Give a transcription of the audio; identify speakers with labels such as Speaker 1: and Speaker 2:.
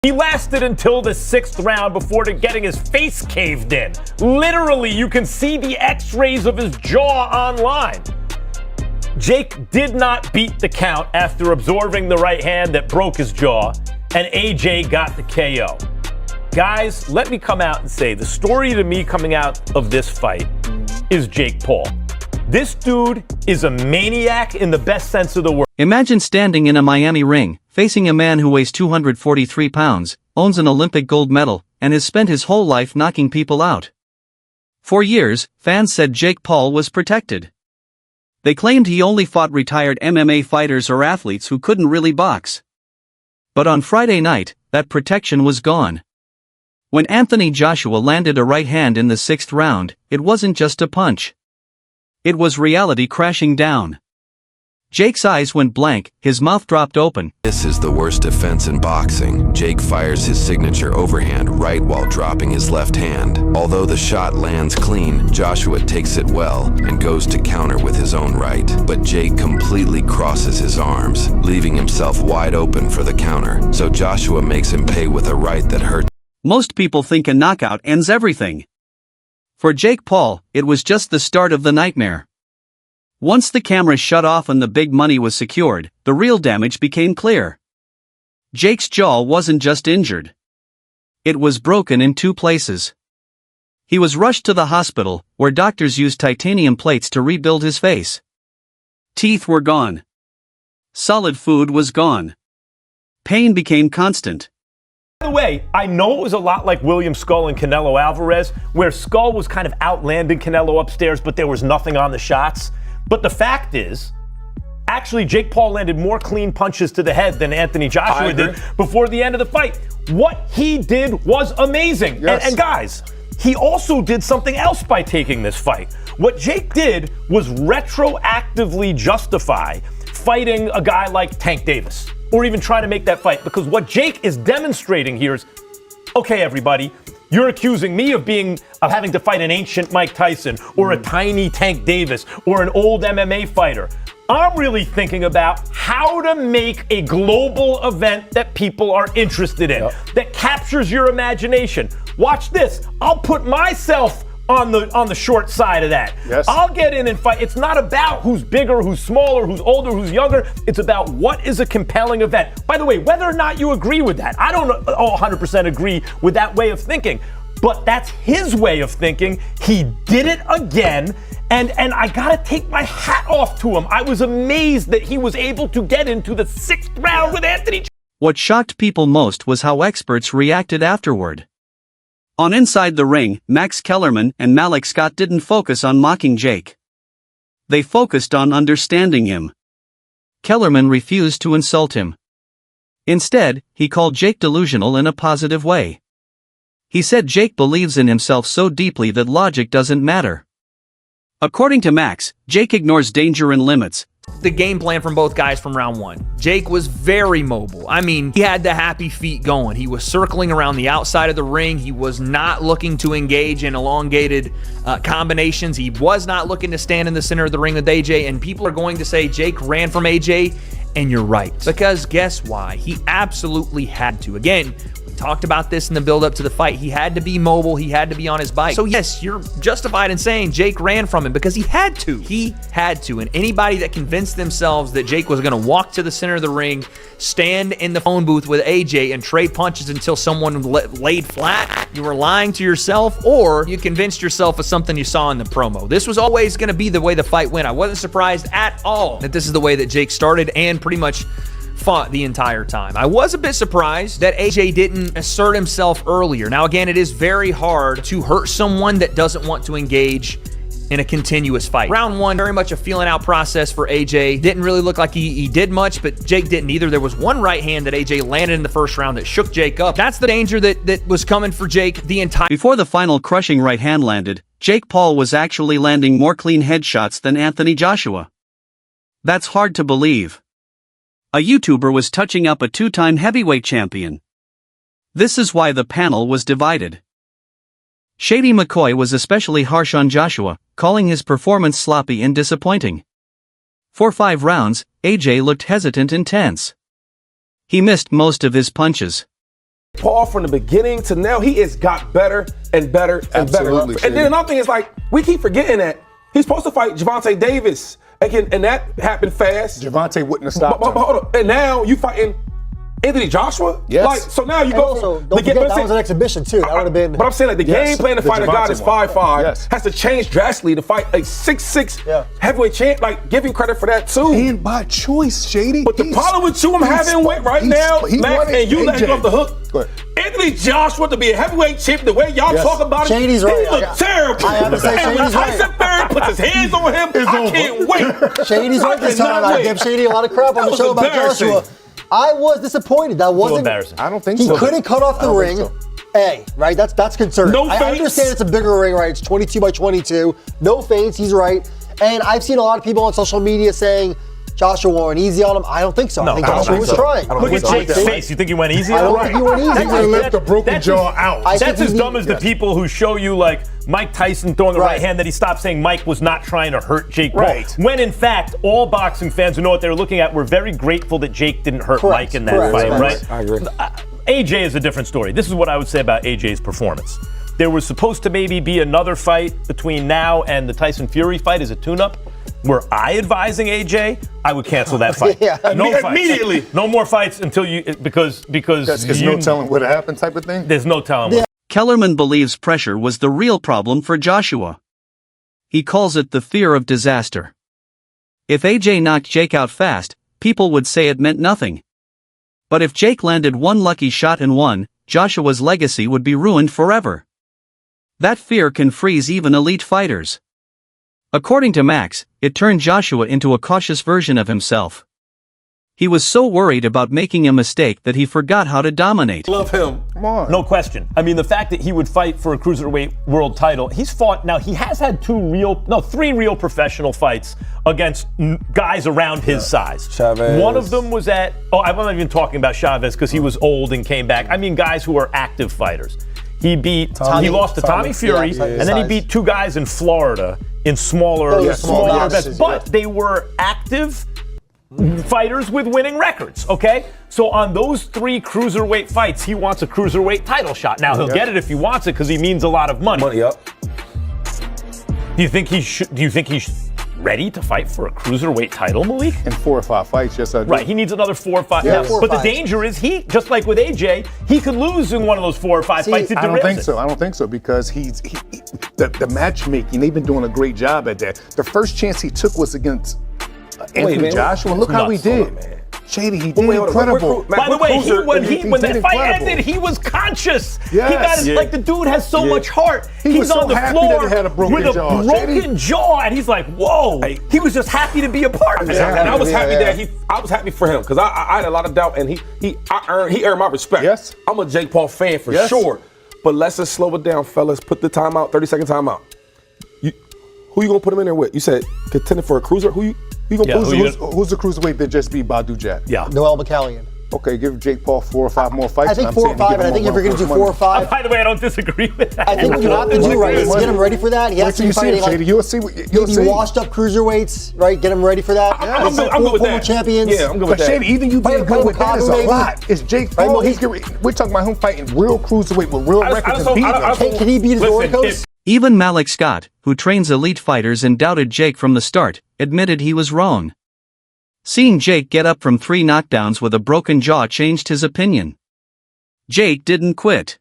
Speaker 1: He lasted until the 6th round before getting his face caved in. Literally, you can see the x-rays of his jaw online. Jake did not beat the count after absorbing the right hand that broke his jaw, and AJ got the KO. Guys, let me come out and say the story to me coming out of this fight is Jake Paul. This dude is a maniac in the best sense of the word.
Speaker 2: Imagine standing in a Miami ring, facing a man who weighs 243 pounds, owns an Olympic gold medal, and has spent his whole life knocking people out. For years, fans said Jake Paul was protected. They claimed he only fought retired MMA fighters or athletes who couldn't really box. But on Friday night, that protection was gone. When Anthony Joshua landed a right hand in the 6th round, it wasn't just a punch. It was reality crashing down. Jake's eyes went blank, his mouth dropped open.
Speaker 3: This is the worst defense in boxing. Jake fires his signature overhand right while dropping his left hand. Although the shot lands clean, Joshua takes it well and goes to counter with his own right. But Jake completely crosses his arms, leaving himself wide open for the counter. So Joshua makes him pay with a right that hurts.
Speaker 2: Most people think a knockout ends everything. For Jake Paul, it was just the start of the nightmare. Once the cameras shut off and the big money was secured, the real damage became clear. Jake's jaw wasn't just injured. It was broken in 2 places. He was rushed to the hospital, where doctors used titanium plates to rebuild his face. Teeth were gone. Solid food was gone. Pain became constant.
Speaker 1: By the way, I know it was a lot like William Skull and Canelo Alvarez, where Skull was kind of outlanding Canelo upstairs, but there was nothing on the shots. But the fact is, actually, Jake Paul landed more clean punches to the head than Anthony Joshua did before the end of the fight. What he did was amazing.
Speaker 4: Yes.
Speaker 1: And guys, he also did something else by taking this fight. What Jake did was retroactively justify fighting a guy like Tank Davis, or even trying to make that fight. Because what Jake is demonstrating here is, okay, everybody, you're accusing me of having to fight an ancient Mike Tyson or a tiny Tank Davis or an old MMA fighter. I'm really thinking about how to make a global event that people are interested in, that captures your imagination. Watch this. I'll put myself on the short side of that.
Speaker 4: Yes.
Speaker 1: I'll get in and fight. It's not about who's bigger, who's smaller, who's older, who's younger. It's about what is a compelling event. By the way, whether or not you agree with that, I don't 100% agree with that way of thinking, but that's his way of thinking. He did it again, and I gotta take my hat off to him. I was amazed that he was able to get into the 6th round with Anthony.
Speaker 2: What shocked people most was how experts reacted afterward. On Inside the Ring, Max Kellerman and Malik Scott didn't focus on mocking Jake. They focused on understanding him. Kellerman refused to insult him. Instead, he called Jake delusional in a positive way. He said Jake believes in himself so deeply that logic doesn't matter. According to Max, Jake ignores danger and limits.
Speaker 5: The game plan from both guys from round 1. Jake was very mobile. I mean, he had the happy feet going. He was circling around the outside of the ring. He was not looking to engage in elongated combinations. He was not looking to stand in the center of the ring with AJ. And people are going to say Jake ran from AJ, and you're right. Because guess why? He absolutely had to. Again, talked about this in the build-up to the fight. He had to be mobile. He had to be on his bike. So yes, you're justified in saying Jake ran from him because he had to. He had to. And anybody that convinced themselves that Jake was going to walk to the center of the ring, stand in the phone booth with AJ, and trade punches until someone laid flat, you were lying to yourself, or you convinced yourself of something you saw in the promo. This was always going to be the way the fight went. I wasn't surprised at all that this is the way that Jake started and pretty much fought the entire time. I was a bit surprised that AJ didn't assert himself earlier. Now again, it is very hard to hurt someone that doesn't want to engage in a continuous fight. Round 1, very much a feeling out process for AJ. Didn't really look like he did much, but Jake didn't either. There was one right hand that AJ landed in the 1st round that shook Jake up. That's the danger that was coming for Jake the entire.
Speaker 2: Before the final crushing right hand landed, Jake Paul was actually landing more clean headshots than Anthony Joshua. That's hard to believe. A YouTuber was touching up a 2-time heavyweight champion. This is why the panel was divided. Shady McCoy was especially harsh on Joshua, calling his performance sloppy and disappointing. For 5 rounds, AJ looked hesitant and tense. He missed most of his punches.
Speaker 4: Paul from the beginning to now, he has got better and better and
Speaker 6: Absolutely,
Speaker 4: better. And then another thing is like, we keep forgetting that he's supposed to fight Gervonta Davis. And that happened fast.
Speaker 6: Gervonta wouldn't have stopped
Speaker 4: But
Speaker 6: him.
Speaker 4: hold on. And now you fighting Anthony Joshua?
Speaker 6: Yes.
Speaker 4: Like, so now you
Speaker 7: And
Speaker 4: go
Speaker 7: also,
Speaker 4: from
Speaker 7: don't forget that was an exhibition too. That would have been.
Speaker 4: But I'm saying like the game plan to
Speaker 6: the
Speaker 4: fight a guy that's
Speaker 6: Gervonta one.
Speaker 4: 5'5"
Speaker 6: Yes.
Speaker 4: has to change drastically to fight a 6'6" heavyweight champ. Like, give him credit for that too.
Speaker 6: And by choice, Shady.
Speaker 4: But the problem with you I'm having with right now, Max, and you let him off the hook.
Speaker 6: Go ahead.
Speaker 4: Anthony Joshua to be a heavyweight champ, the way y'all talk about it,
Speaker 7: Shady's
Speaker 4: he
Speaker 7: right.
Speaker 4: looked terrible.
Speaker 7: I have to say
Speaker 4: And when
Speaker 7: Shady's right.
Speaker 4: Tyson Fury puts his hands on him, I can't wait.
Speaker 7: Shady's right this time. I give Shady a lot of crap on the
Speaker 4: was
Speaker 7: show about
Speaker 4: embarrassing.
Speaker 7: Joshua. I was disappointed. That wasn't
Speaker 1: embarrassing.
Speaker 6: I don't think
Speaker 7: he
Speaker 6: so.
Speaker 7: couldn't cut off the ring. Right? That's concerning.
Speaker 4: No
Speaker 7: I
Speaker 4: feints.
Speaker 7: understand it's a bigger ring, right? It's 22 by 22. No feints. He's right. And I've seen a lot of people on social media saying Joshua went easy on him. I don't think so. I think
Speaker 4: I don't
Speaker 7: Joshua
Speaker 4: think
Speaker 7: was
Speaker 4: so.
Speaker 7: trying.
Speaker 4: I don't
Speaker 1: Look at
Speaker 4: think so.
Speaker 1: Jake's face. You think he went easy?
Speaker 7: I don't
Speaker 1: Right.
Speaker 7: think he went easy.
Speaker 6: He would have left the broken
Speaker 1: That's
Speaker 6: jaw
Speaker 1: as-
Speaker 6: out.
Speaker 7: I
Speaker 1: That's
Speaker 7: think
Speaker 1: as dumb as the people who show you like Mike Tyson throwing the right
Speaker 7: Right.
Speaker 1: hand that he stopped saying Mike was not trying to hurt Jake Paul.
Speaker 6: Right.
Speaker 1: When in fact, all boxing fans who know what they were looking at were very grateful that Jake didn't hurt
Speaker 7: Correct.
Speaker 1: Mike in that
Speaker 7: Correct.
Speaker 1: fight,
Speaker 7: Right.
Speaker 1: right?
Speaker 4: I agree.
Speaker 1: AJ is a different story. This is what I would say about AJ's performance. There was supposed to maybe be another fight between now and the Tyson Fury fight as a tune-up. Were I advising AJ, I would cancel that fight.
Speaker 7: Yeah.
Speaker 1: No fights.
Speaker 4: Immediately.
Speaker 1: No more fights until you because
Speaker 6: There's no telling what happened type of thing.
Speaker 1: There's no telling. what-
Speaker 2: Kellerman believes pressure was the real problem for Joshua. He calls it the fear of disaster. If AJ knocked Jake out fast, people would say it meant nothing. But if Jake landed one lucky shot and won, Joshua's legacy would be ruined forever. That fear can freeze even elite fighters. According to Max, it turned Joshua into a cautious version of himself. He was so worried about making a mistake that he forgot how to dominate.
Speaker 4: Love him.
Speaker 6: Come on.
Speaker 1: No question. I mean, the fact that he would fight for a cruiserweight world title, he's fought, now he has had three real professional fights against guys around his size.
Speaker 4: Chavez.
Speaker 1: One of them was I'm not even talking about Chavez because he was old and came back. I mean, guys who are active fighters. He lost to Tommy Fury,
Speaker 7: yeah,
Speaker 1: and then he beat two guys in Florida in smaller
Speaker 7: smaller
Speaker 1: events.
Speaker 7: matches,
Speaker 1: But they were active fighters with winning records, okay? So on those three cruiserweight fights, he wants a cruiserweight title shot. Now, he'll get it if he wants it because he means a lot of money.
Speaker 4: Money up.
Speaker 1: Do you think he's ready to fight for a cruiserweight title, Malik?
Speaker 6: In 4 or 5 fights, yes, I do.
Speaker 1: Right, he needs another 4 or 5.
Speaker 6: Yeah,
Speaker 1: Now,
Speaker 7: 4 or
Speaker 1: but the
Speaker 7: 5.
Speaker 1: danger is he, just like with AJ, he could lose in one of those 4 or 5 fights. If
Speaker 6: I don't
Speaker 1: derails
Speaker 6: think
Speaker 1: it.
Speaker 6: so. I don't think so because the matchmaking, they've been doing a great job at that. The first chance he took was against Anthony
Speaker 4: man.
Speaker 6: Joshua. Look how he
Speaker 1: Nuts.
Speaker 6: did.
Speaker 4: Hold on, man.
Speaker 6: Shady, he did
Speaker 4: Wait, hold on.
Speaker 6: incredible.
Speaker 1: By the way, when
Speaker 6: did
Speaker 1: that fight
Speaker 6: incredible.
Speaker 1: ended, he was conscious.
Speaker 6: Yes.
Speaker 1: He got his,
Speaker 6: Yeah.
Speaker 1: like the dude has so much heart.
Speaker 6: He
Speaker 1: He's
Speaker 6: was so
Speaker 1: on the
Speaker 6: happy
Speaker 1: floor
Speaker 6: that he had a broken
Speaker 1: with a
Speaker 6: jaw,
Speaker 1: broken
Speaker 6: Shady.
Speaker 1: jaw, and he's like, "Whoa!" He was just happy to be a part of it.
Speaker 6: Exactly.
Speaker 4: And I was happy
Speaker 7: Yeah.
Speaker 4: that I was happy for him because I had a lot of doubt, and he earned my respect.
Speaker 6: Yes.
Speaker 4: I'm a Jake Paul fan for
Speaker 6: Yes.
Speaker 4: sure. But let's just slow it down, fellas. Put the timeout, 30-second timeout. Who you gonna put him in there with? You said contending for a cruiser. Who you gonna
Speaker 1: Yeah,
Speaker 4: put?
Speaker 6: Who's the cruiserweight that just beat Badu Jack?
Speaker 1: Yeah.
Speaker 7: Noel McCallion.
Speaker 6: Okay, give Jake Paul 4 or 5 more fights.
Speaker 7: I think
Speaker 6: and I'm
Speaker 7: 4 or
Speaker 6: saying
Speaker 7: 5,
Speaker 6: give
Speaker 7: and I
Speaker 6: him
Speaker 7: think
Speaker 6: a
Speaker 7: if you're
Speaker 6: run
Speaker 7: going to
Speaker 6: for
Speaker 7: do
Speaker 6: his
Speaker 7: 4 or
Speaker 6: money.
Speaker 7: 5,
Speaker 1: By the way, I don't disagree with that.
Speaker 7: I think what you have to do right is get him ready for that. He has
Speaker 6: Wait
Speaker 7: to
Speaker 6: till
Speaker 7: be
Speaker 6: you see
Speaker 7: fighting
Speaker 6: it, Shady.
Speaker 7: like
Speaker 6: You'll see. You'll
Speaker 7: maybe
Speaker 6: see.
Speaker 7: washed up cruiserweights, right? Get him ready for that.
Speaker 4: I'm good with
Speaker 7: Former
Speaker 4: that.
Speaker 7: champions.
Speaker 4: Yeah, I'm good with
Speaker 6: But
Speaker 4: that.
Speaker 6: Shady, even you being
Speaker 7: Fight
Speaker 6: good with that is a
Speaker 7: maybe.
Speaker 6: lot. It's Jake
Speaker 7: Right,
Speaker 6: Paul.
Speaker 7: well,
Speaker 6: We're talking about him fighting real cruiserweight with real records and beating him.
Speaker 7: Can he beat his
Speaker 1: Listen,
Speaker 7: Oricos?
Speaker 2: Even Malik Scott, who trains elite fighters and doubted Jake from the start, admitted he was wrong. Seeing Jake get up from 3 knockdowns with a broken jaw changed his opinion. Jake didn't quit.